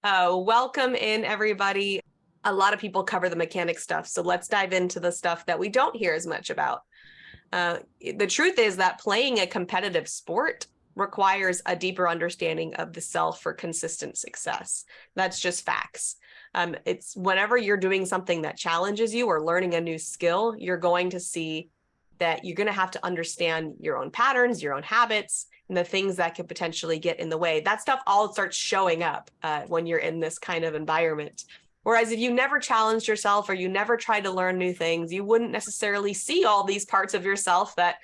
Welcome in, everybody. A lot of people cover the mechanic stuff, so let's dive into the stuff that we don't hear as much about. The truth is that playing a competitive sport requires a deeper understanding of the self for consistent success. That's just facts. It's whenever you're doing something that challenges you or learning a new skill, you're going to see that you're going to have to understand your own patterns, your own habits, and the things that could potentially get in the way. That stuff all starts showing up when you're in this kind of environment. Whereas if you never challenged yourself or you never tried to learn new things, you wouldn't necessarily see all these parts of yourself that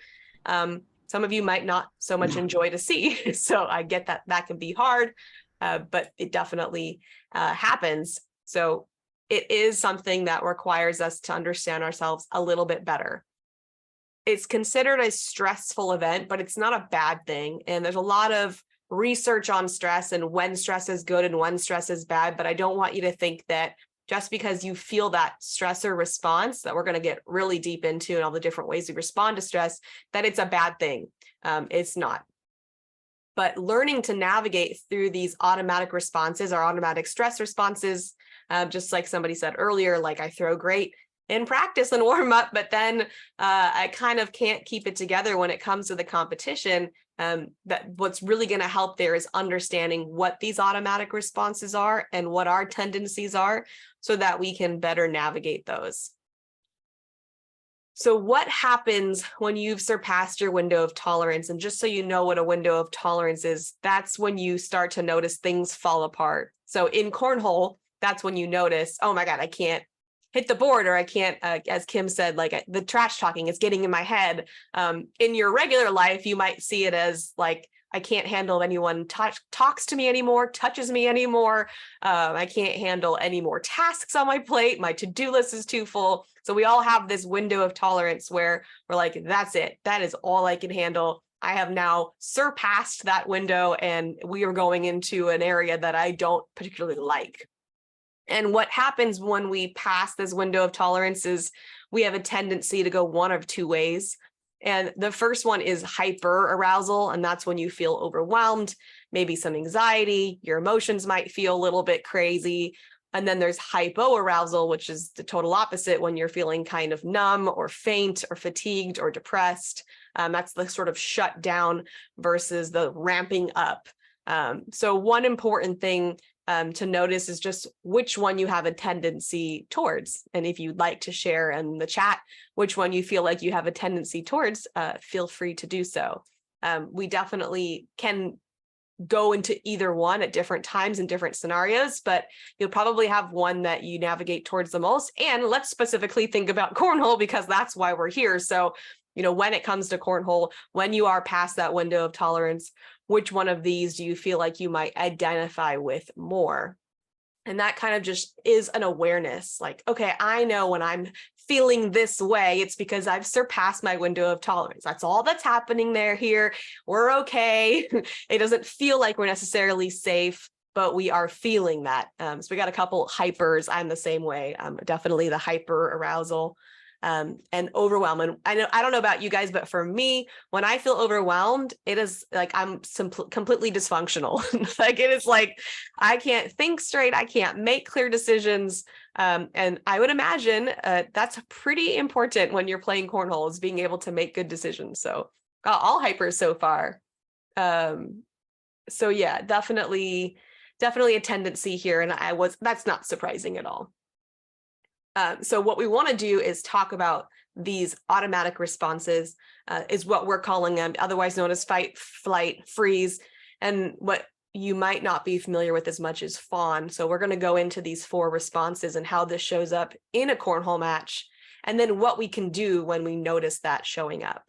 some of you might not so much enjoy to see. So I get that that can be hard, but it definitely happens. So it is something that requires us to understand ourselves a little bit better. It's considered a stressful event, but it's not a bad thing. And there's a lot of research on stress and when stress is good and when stress is bad. But I don't want you to think that just because you feel that stressor response that we're going to get really deep into and all the different ways we respond to stress, that it's a bad thing. It's not. But learning to navigate through these automatic responses or automatic stress responses, just like somebody said earlier, like I throw great in practice and warm up, but then I kind of can't keep it together when it comes to the competition. That what's really going to help there is understanding what these automatic responses are and what our tendencies are so that we can better navigate those. So what happens when you've surpassed your window of tolerance? And just so you know what a window of tolerance is, that's when you start to notice things fall apart. So in Cornhole, that's when you notice, oh my God, I can't hit the board, or I can't, as Kim said, like the trash talking is getting in my head. In your regular life, you might see it as like, I can't handle anyone talks to me anymore, touches me anymore. I can't handle any more tasks on my plate. My to-do list is too full. So we all have this window of tolerance where we're like, that's it. That is all I can handle. I have now surpassed that window and we are going into an area that I don't particularly like. And what happens when we pass this window of tolerance is we have a tendency to go one of two ways. And the first one is hyperarousal, and that's when you feel overwhelmed, maybe some anxiety, your emotions might feel a little bit crazy. And then there's hypoarousal, which is the total opposite, when you're feeling kind of numb or faint or fatigued or depressed. That's the sort of shut down versus the ramping up. So one important thing to notice is just which one you have a tendency towards. And if you'd like to share in the chat which one you feel like you have a tendency towards, feel free to do so. We definitely can go into either one at different times in different scenarios, but you'll probably have one that you navigate towards the most. And let's specifically think about Cornhole because that's why we're here. So, you know, when it comes to Cornhole, when you are past that window of tolerance, which one of these do you feel like you might identify with more? And that kind of just is an awareness, like, okay, I know when I'm feeling this way, it's because I've surpassed my window of tolerance. That's all that's happening here. We're okay. It doesn't feel like we're necessarily safe, but we are feeling that. So we got a couple hypers. I'm the same way. Definitely the hyper arousal. And overwhelm. And I don't know about you guys, but for me, when I feel overwhelmed, it is like I'm completely dysfunctional. Like it is like I can't think straight. I can't make clear decisions. And I would imagine that's pretty important when you're playing Cornhole, is being able to make good decisions. So all hypers so far. So yeah, definitely a tendency here. And that's not surprising at all. So what we want to do is talk about these automatic responses, is what we're calling them, otherwise known as fight, flight, freeze. And what you might not be familiar with as much as fawn. So we're going to go into these 4 responses and how this shows up in a Cornhole match, and then what we can do when we notice that showing up.